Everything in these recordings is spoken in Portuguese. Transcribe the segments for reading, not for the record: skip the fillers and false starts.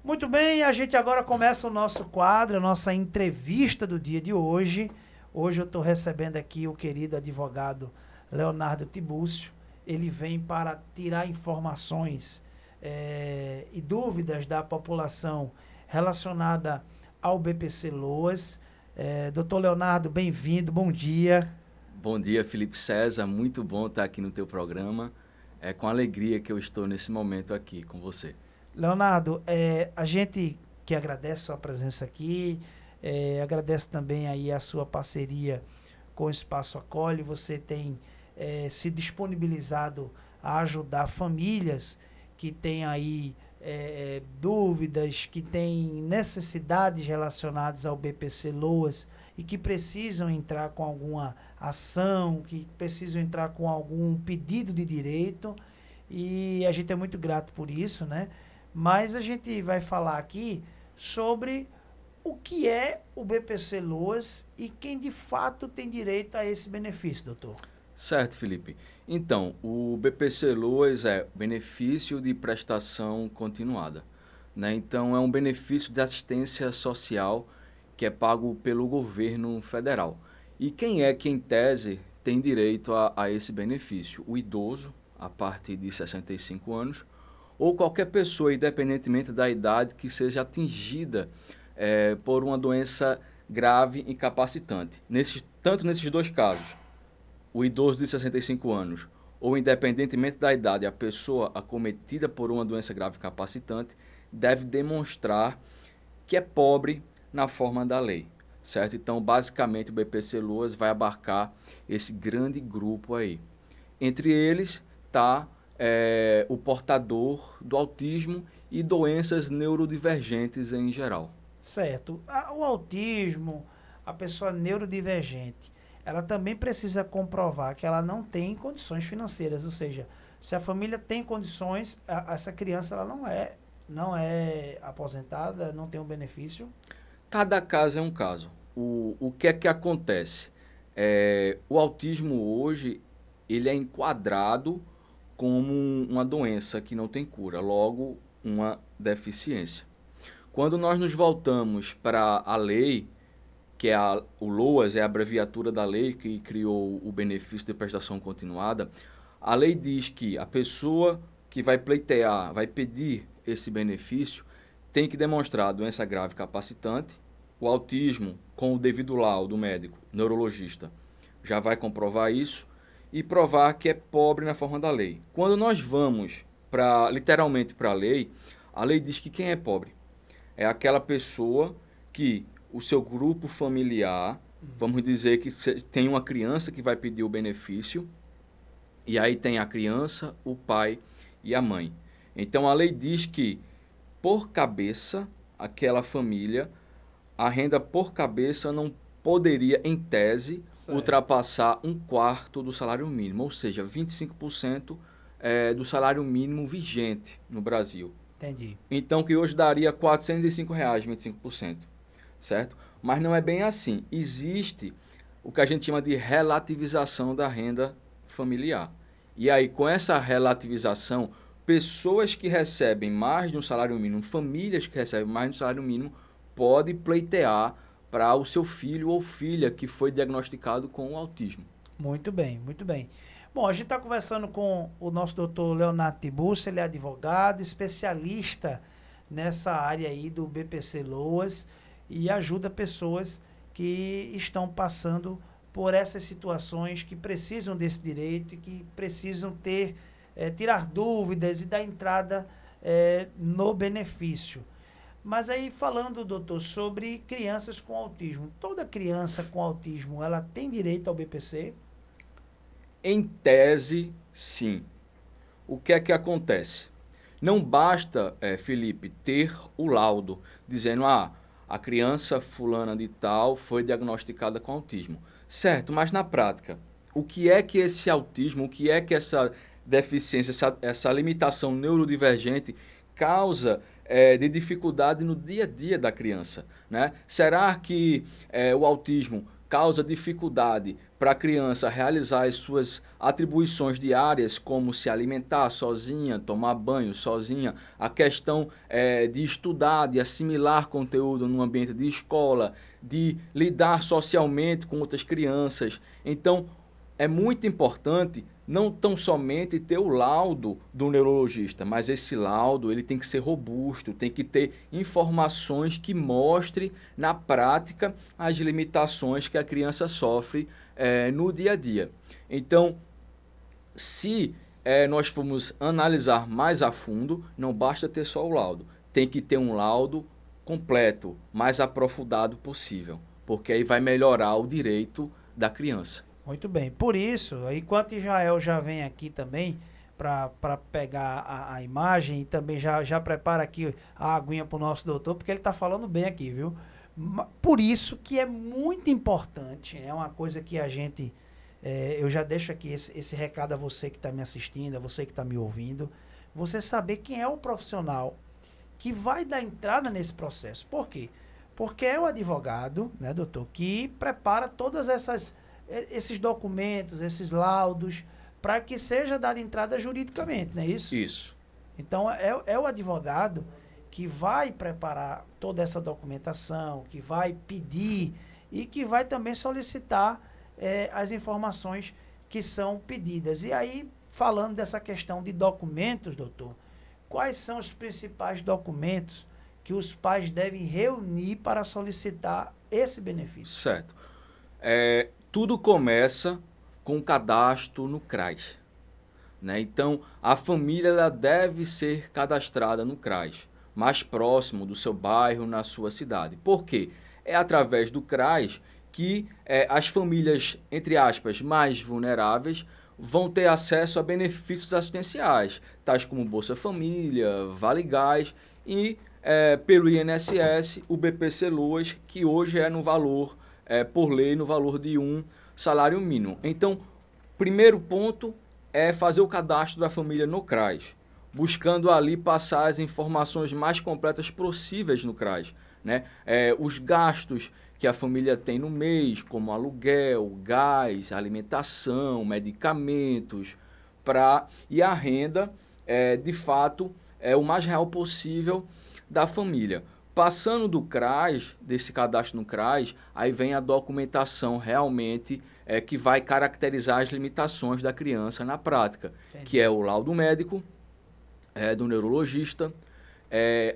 Muito bem, a gente agora começa o nosso quadro, a nossa entrevista do dia de hoje. Hoje eu estou recebendo aqui o querido advogado Leonardo Tibúrcio. Ele vem para tirar informações e dúvidas da população relacionada ao BPC Loas. Doutor Leonardo, bem-vindo, bom dia. Bom dia, Felipe César. Muito bom estar aqui no teu programa. É com alegria que eu estou nesse momento aqui com você. Leonardo, a gente que agradece a sua presença aqui, agradece também aí a sua parceria com o Espaço Acolhe. Você tem se disponibilizado a ajudar famílias que têm aí dúvidas, que têm necessidades relacionadas ao BPC Loas e que precisam entrar com alguma ação, que precisam entrar com algum pedido de direito. E a gente é muito grato por isso, né? Mas a gente vai falar aqui sobre o que é o BPC Loas e quem de fato tem direito a esse benefício, doutor. Certo, Felipe. Então, o BPC Loas é benefício de prestação continuada, né? Então, é um benefício de assistência social que é pago pelo governo federal. E quem é que, em tese, tem direito a esse benefício? O idoso, a partir de 65 anos, ou qualquer pessoa, independentemente da idade, que seja atingida por uma doença grave e incapacitante. Tanto nesses dois casos, o idoso de 65 anos, ou independentemente da idade, a pessoa acometida por uma doença grave e incapacitante, deve demonstrar que é pobre na forma da lei, certo? Então, basicamente, o BPC Loas vai abarcar esse grande grupo aí. Entre eles está o portador do autismo e doenças neurodivergentes em geral. Certo. O autismo, a pessoa neurodivergente, ela também precisa comprovar que ela não tem condições financeiras, ou seja, se a família tem condições, essa criança ela não é aposentada, não tem um benefício. Cada caso é um caso. O que é que acontece? O autismo hoje ele é enquadrado como uma doença que não tem cura, logo uma deficiência. Quando nós nos voltamos para a lei, que é o LOAS, é a abreviatura da lei que criou o benefício de prestação continuada, a lei diz que a pessoa que vai pleitear, vai pedir esse benefício, tem que demonstrar doença grave capacitante, o autismo com o devido laudo médico, neurologista, já vai comprovar isso, e provar que é pobre na forma da lei. Quando nós vamos literalmente para a lei diz que quem é pobre é aquela pessoa que o seu grupo familiar, vamos dizer que tem uma criança que vai pedir o benefício, e aí tem a criança, o pai e a mãe. Então a lei diz que por cabeça, aquela família, a renda por cabeça não poderia, em tese, Certo. ultrapassar um quarto do salário mínimo, ou seja, 25% do salário mínimo vigente no Brasil. Entendi. Então, que hoje daria R$ 405, 25%, certo? Mas não é bem assim. Existe o que a gente chama de relativização da renda familiar. E aí, com essa relativização, pessoas que recebem mais de um salário mínimo, famílias que recebem mais de um salário mínimo, podem pleitear para o seu filho ou filha que foi diagnosticado com o autismo. Muito bem, muito bem. Bom, a gente está conversando com o nosso doutor Leonardo Tibúrcio, ele é advogado, especialista nessa área aí do BPC Loas e ajuda pessoas que estão passando por essas situações, que precisam desse direito e que precisam tirar dúvidas e dar entrada no benefício. Mas aí falando, doutor, sobre crianças com autismo. Toda criança com autismo, ela tem direito ao BPC? Em tese, sim. O que é que acontece? Não basta, Felipe, ter o laudo dizendo, a criança fulana de tal foi diagnosticada com autismo. Certo, mas na prática, o que é que esse autismo, o que é que essa deficiência, essa limitação neurodivergente causa de dificuldade no dia a dia da criança, né? Será que o autismo causa dificuldade para a criança realizar as suas atribuições diárias, como se alimentar sozinha, tomar banho sozinha, a questão de estudar, de assimilar conteúdo no ambiente de escola, de lidar socialmente com outras crianças. Então, é muito importante não tão somente ter o laudo do neurologista, mas esse laudo ele tem que ser robusto, tem que ter informações que mostrem na prática as limitações que a criança sofre no dia a dia. Então, se nós formos analisar mais a fundo, não basta ter só o laudo, tem que ter um laudo completo, mais aprofundado possível, porque aí vai melhorar o direito da criança. Muito bem. Por isso, enquanto Israel já vem aqui também para pegar a imagem e também já prepara aqui a aguinha para o nosso doutor, porque ele está falando bem aqui, viu? Por isso que é muito importante, é uma coisa que a gente... eu já deixo aqui esse recado a você que está me assistindo, a você que está me ouvindo, você saber quem é o profissional que vai dar entrada nesse processo. Por quê? Porque é o advogado, né, doutor, que prepara todas esses documentos, esses laudos, para que seja dada entrada juridicamente, não é isso? Isso. Então, é o advogado que vai preparar toda essa documentação, que vai pedir e que vai também solicitar as informações que são pedidas. E aí, falando dessa questão de documentos, doutor, quais são os principais documentos que os pais devem reunir para solicitar esse benefício? Certo. Tudo começa com o cadastro no CRAS, né? Então, a família ela deve ser cadastrada no CRAS, mais próximo do seu bairro, na sua cidade. Por quê? É através do CRAS que as famílias, entre aspas, mais vulneráveis vão ter acesso a benefícios assistenciais, tais como Bolsa Família, Vale Gás e, pelo INSS, o BPC Loas, que hoje é no valor... por lei, no valor de um salário mínimo. Então, primeiro ponto é fazer o cadastro da família no CRAS, buscando ali passar as informações mais completas possíveis no CRAS, né? Os gastos que a família tem no mês, como aluguel, gás, alimentação, medicamentos, e a renda, de fato, é o mais real possível da família. Passando do CRAS, desse cadastro no CRAS, aí vem a documentação realmente que vai caracterizar as limitações da criança na prática, Entendi. que é o laudo médico, do neurologista,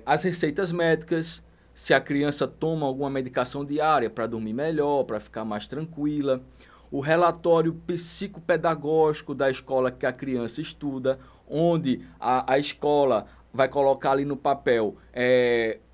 as receitas médicas, se a criança toma alguma medicação diária para dormir melhor, para ficar mais tranquila, o relatório psicopedagógico da escola que a criança estuda, onde a escola vai colocar ali no papel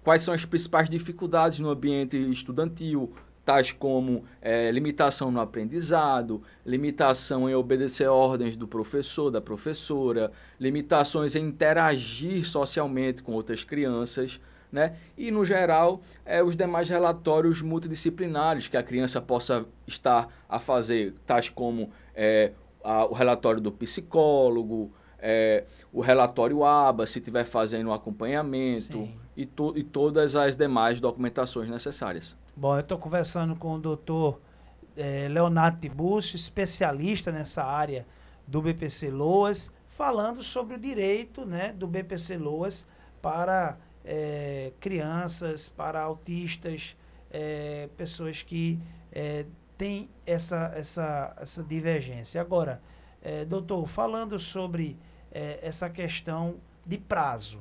quais são as principais dificuldades no ambiente estudantil, tais como limitação no aprendizado, limitação em obedecer ordens do professor, da professora, limitações em interagir socialmente com outras crianças, né? E, no geral, os demais relatórios multidisciplinares que a criança possa estar a fazer, tais como o relatório do psicólogo, o relatório ABA, se estiver fazendo um acompanhamento, e todas as demais documentações necessárias. Bom, eu estou conversando com o doutor Leonardo Tiburcio, especialista nessa área do BPC Loas, falando sobre o direito, né, do BPC Loas para crianças, para autistas, pessoas que têm essa divergência. Agora, doutor, falando sobre essa questão de prazo,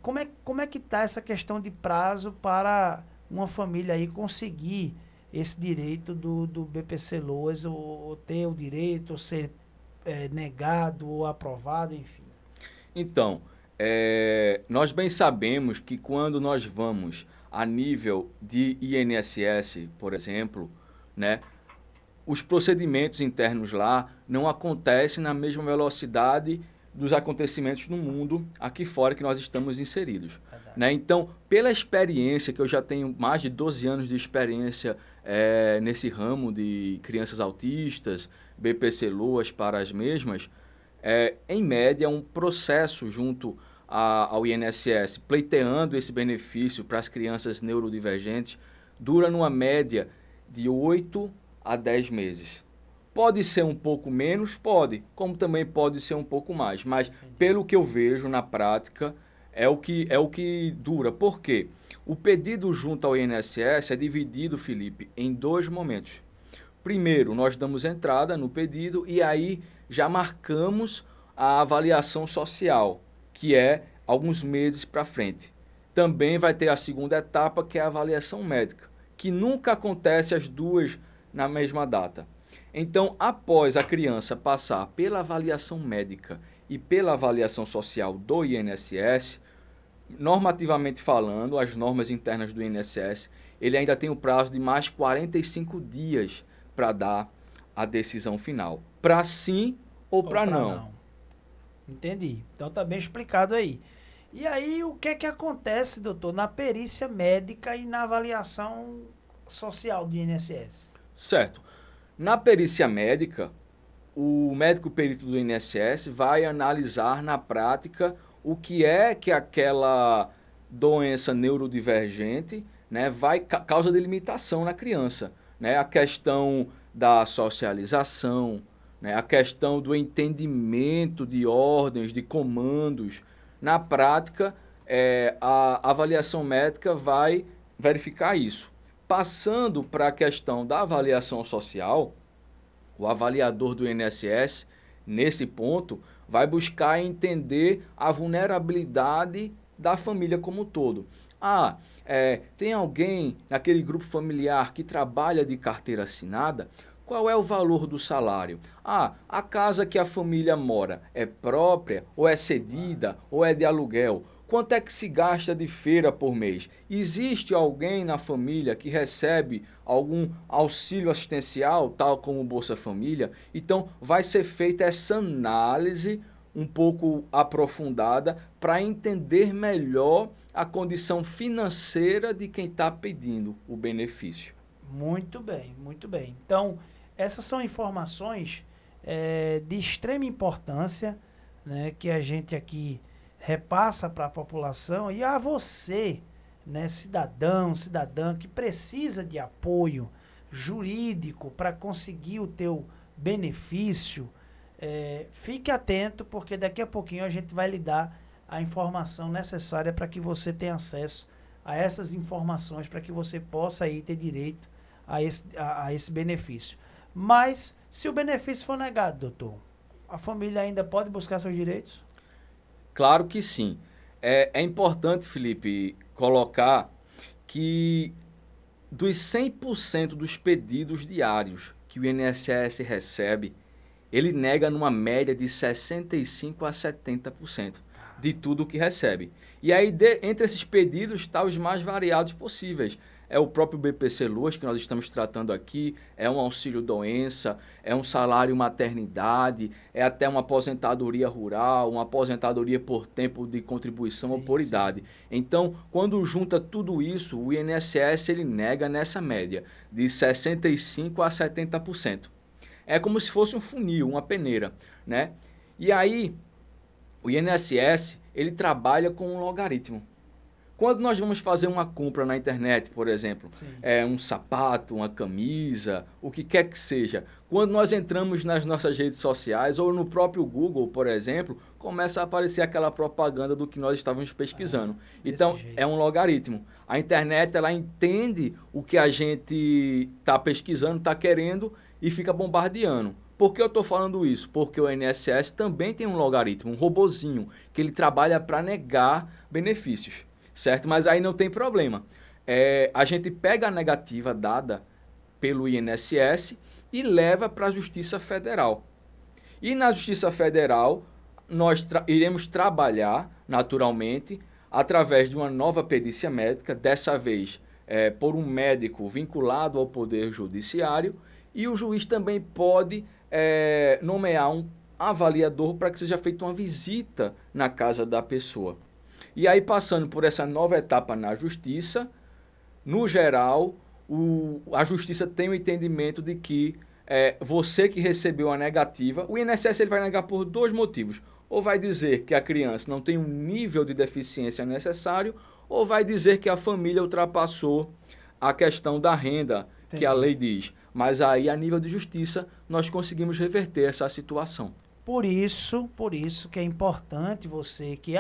como é que está essa questão de prazo para uma família aí conseguir esse direito do BPC Loas, ou ter o direito, ou ser negado ou aprovado, enfim? Então, nós bem sabemos que quando nós vamos a nível de INSS, por exemplo, né, os procedimentos internos lá não acontecem na mesma velocidade dos acontecimentos no mundo aqui fora que nós estamos inseridos, né? Então, pela experiência, que eu já tenho mais de 12 anos de experiência nesse ramo de crianças autistas, BPC Loas para as mesmas, em média, um processo junto ao INSS pleiteando esse benefício para as crianças neurodivergentes dura numa média de 8 a 10 meses. Pode ser um pouco menos? Pode, como também pode ser um pouco mais, mas pelo que eu vejo na prática, é o que dura. Por quê? O pedido junto ao INSS é dividido, Felipe, em 2 momentos. Primeiro, nós damos entrada no pedido e aí já marcamos a avaliação social, que é alguns meses para frente. Também vai ter a segunda etapa, que é a avaliação médica, que nunca acontece as duas na mesma data. Então, após a criança passar pela avaliação médica e pela avaliação social do INSS, normativamente falando, as normas internas do INSS, ele ainda tem o prazo de mais 45 dias para dar a decisão final. Para sim ou para não. Entendi. Então tá bem explicado aí. E aí, o que é que acontece, doutor, na perícia médica e na avaliação social do INSS? Certo. Na perícia médica, o médico perito do INSS vai analisar na prática o que é que aquela doença neurodivergente, né, causa de limitação na criança, né? A questão da socialização, né, a questão do entendimento de ordens, de comandos. Na prática, a avaliação médica vai verificar isso. Passando para a questão da avaliação social, o avaliador do INSS, nesse ponto, vai buscar entender a vulnerabilidade da família como um todo. Tem alguém naquele grupo familiar que trabalha de carteira assinada? Qual é o valor do salário? A casa que a família mora é própria, ou é cedida, ou é de aluguel? Quanto é que se gasta de feira por mês? Existe alguém na família que recebe algum auxílio assistencial, tal como Bolsa Família? Então, vai ser feita essa análise um pouco aprofundada para entender melhor a condição financeira de quem está pedindo o benefício. Muito bem, muito bem. Então, essas são informações de extrema importância, né, que a gente aqui repassa para a população e a você, né, cidadão, cidadã que precisa de apoio jurídico para conseguir o teu benefício, fique atento, porque daqui a pouquinho a gente vai lhe dar a informação necessária para que você tenha acesso a essas informações, para que você possa aí ter direito a esse benefício. Mas, se o benefício for negado, doutor, a família ainda pode buscar seus direitos? Claro que sim. É importante, Felipe, colocar que dos 100% dos pedidos diários que o INSS recebe, ele nega numa média de 65% a 70% de tudo o que recebe. E aí, entre esses pedidos, está os mais variados possíveis. É o próprio BPC Loas, que nós estamos tratando aqui, é um auxílio doença, é um salário maternidade, é até uma aposentadoria rural, uma aposentadoria por tempo de contribuição ou por idade. Então, quando junta tudo isso, o INSS ele nega nessa média de 65% a 70%. É como se fosse um funil, uma peneira, né? E aí, o INSS, ele trabalha com um logaritmo. Quando nós vamos fazer uma compra na internet, por exemplo, um sapato, uma camisa, o que quer que seja, quando nós entramos nas nossas redes sociais ou no próprio Google, por exemplo, começa a aparecer aquela propaganda do que nós estávamos pesquisando. Então, é um logaritmo. A internet, ela entende o que a gente está pesquisando, está querendo e fica bombardeando. Por que eu estou falando isso? Porque o INSS também tem um logaritmo, um robozinho, que ele trabalha para negar benefícios. Certo? Mas aí não tem problema. A gente pega a negativa dada pelo INSS e leva para a Justiça Federal. E na Justiça Federal, nós iremos trabalhar, naturalmente, através de uma nova perícia médica, dessa vez por um médico vinculado ao Poder Judiciário, e o juiz também pode nomear um avaliador para que seja feita uma visita na casa da pessoa. E aí, passando por essa nova etapa na Justiça, no geral, a Justiça tem o entendimento de que você que recebeu a negativa, o INSS ele vai negar por 2 motivos. Ou vai dizer que a criança não tem um nível de deficiência necessário, ou vai dizer que a família ultrapassou a questão da renda que a lei diz. Mas aí, a nível de justiça, nós conseguimos reverter essa situação. Por isso que é importante você que,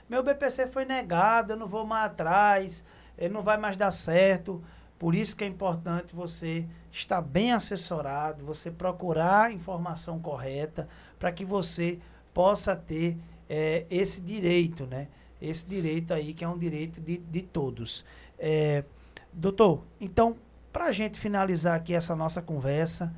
meu BPC foi negado, eu não vou mais atrás, ele não vai mais dar certo. Por isso que é importante você estar bem assessorado, você procurar a informação correta para que você possa ter esse direito, né? Esse direito aí que é um direito de todos. Doutor, então, para a gente finalizar aqui essa nossa conversa,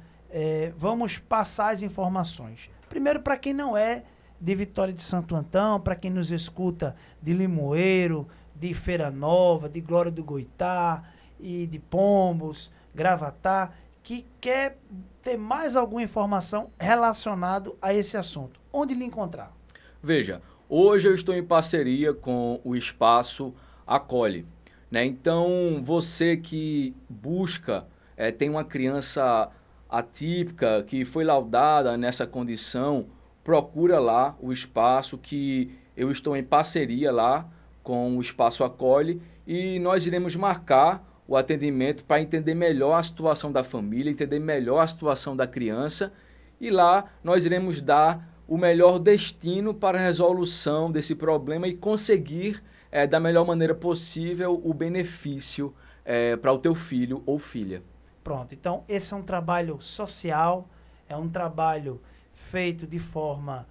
vamos passar as informações. Primeiro, para quem não é de Vitória de Santo Antão, para quem nos escuta de Limoeiro, de Feira Nova, de Glória do Goitá, e de Pombos, Gravatá, que quer ter mais alguma informação relacionada a esse assunto. Onde lhe encontrar? Veja, hoje eu estou em parceria com o Espaço Acolhe, né? Então, você que busca, tem uma criança atípica que foi laudada nessa condição, procura lá o espaço, que eu estou em parceria lá com o Espaço Acolhe, e nós iremos marcar o atendimento para entender melhor a situação da família, entender melhor a situação da criança, e lá nós iremos dar o melhor destino para a resolução desse problema e conseguir, da melhor maneira possível, o benefício para o teu filho ou filha. Pronto, então esse é um trabalho social, é um trabalho feito de forma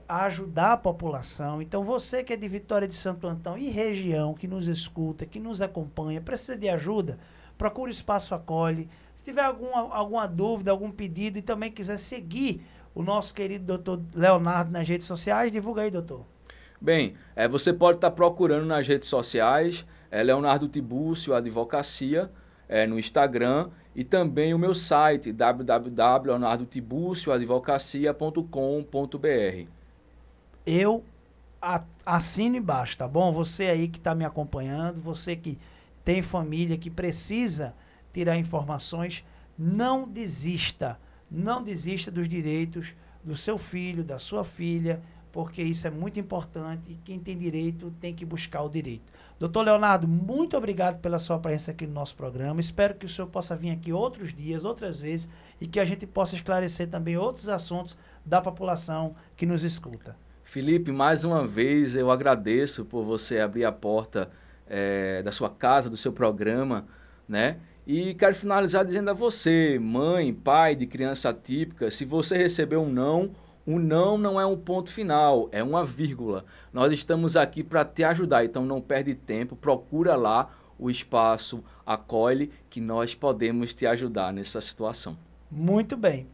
a ajudar a população. Então você que é de Vitória de Santo Antão e região, que nos escuta, que nos acompanha, precisa de ajuda, procure o Espaço Acolhe. Se tiver alguma dúvida, algum pedido e também quiser seguir o nosso querido doutor Leonardo nas redes sociais, divulga aí, doutor. Bem, você pode estar procurando nas redes sociais, Leonardo Tibúcio Advocacia, no Instagram, e também o meu site, www.leonardotibucioadvocacia.com.br. Eu assino embaixo, tá bom? Você aí que está me acompanhando, você que tem família, que precisa tirar informações, não desista dos direitos do seu filho, da sua filha, porque isso é muito importante e quem tem direito tem que buscar o direito. Doutor Leonardo, muito obrigado pela sua presença aqui no nosso programa. Espero que o senhor possa vir aqui outros dias, outras vezes, e que a gente possa esclarecer também outros assuntos da população que nos escuta. Felipe, mais uma vez eu agradeço por você abrir a porta da sua casa, do seu programa, né? E quero finalizar dizendo a você, mãe, pai de criança atípica, se você recebeu um não, o não é um ponto final, é uma vírgula. Nós estamos aqui para te ajudar, então não perde tempo, procura lá o Espaço Acolhe, que nós podemos te ajudar nessa situação. Muito bem.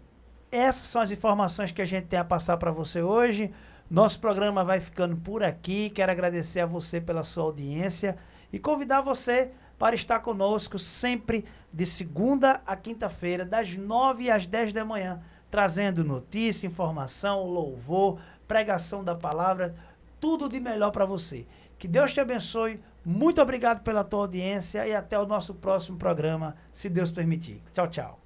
Essas são as informações que a gente tem a passar para você hoje. Nosso programa vai ficando por aqui. Quero agradecer a você pela sua audiência e convidar você para estar conosco sempre de segunda a quinta-feira, das 9 às 10 da manhã, trazendo notícia, informação, louvor, pregação da palavra, tudo de melhor para você. Que Deus te abençoe, muito obrigado pela tua audiência e até o nosso próximo programa, se Deus permitir. Tchau, tchau.